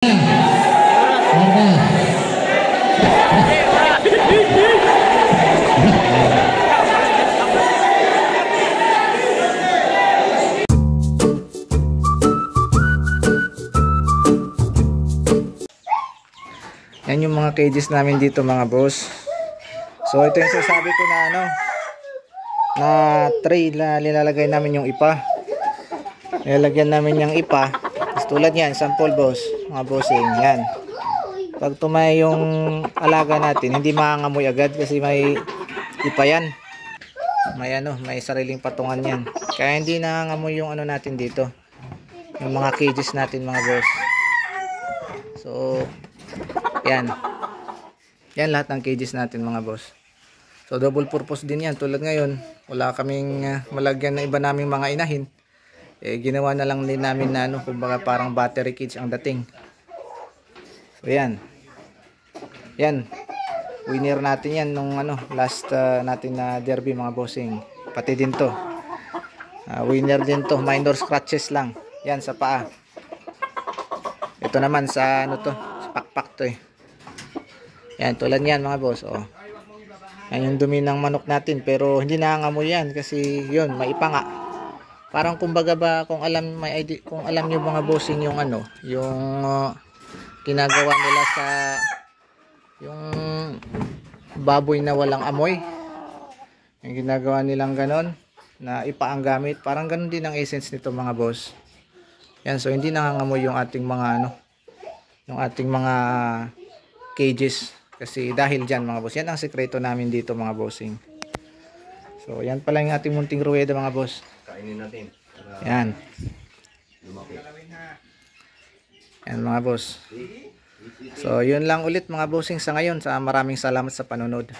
Yan yung mga cages namin dito mga boss. So ito yung sasabi ko na na tray na nilalagay namin yung ipa. Nilalagyan namin yung ipa. Tulad yan, sample boss, mga bossing, yan. Pag tumay yung alaga natin, hindi maangamoy agad kasi may ipa yan. May sariling patungan yan. Kaya hindi nangangamoy yung natin dito. Yung mga cages natin mga boss. So yan. Yan lahat ng cages natin mga boss. So double purpose din yan. Tulad ngayon, wala kaming malagyan na iba naming mga inahin. Ginawa na lang din namin na kumbaga parang battery cage ang dating. So yan. Yan. Winner natin yan nung last natin na derby mga bossing. Pati din to. Winner din to. Minor scratches lang. Yan sa paa. Ito naman sa to. Sa pakpak to eh. Yan, tulad yan mga boss. Oh. Yan yung dumi ng manok natin. Pero hindi nangangamoy yan. Kasi yun, may ipa nga. Parang kumbaga ba, kung alam nyo mga bossing yung yung ginagawa nila sa yung baboy na walang amoy. Yung ginagawa nilang ganon, na ipa ang gamit. Parang ganon din ang essence nito mga boss. Yan, so hindi nangangamoy yung ating mga yung ating mga cages. Kasi dahil dyan mga boss, yan ang sekreto namin dito mga bossing. So yan pala yung ating munting ruweda mga boss. Kainin natin. Yan. Yan mga boss. So yun lang ulit mga bossing sa ngayon. Maraming salamat sa panonood.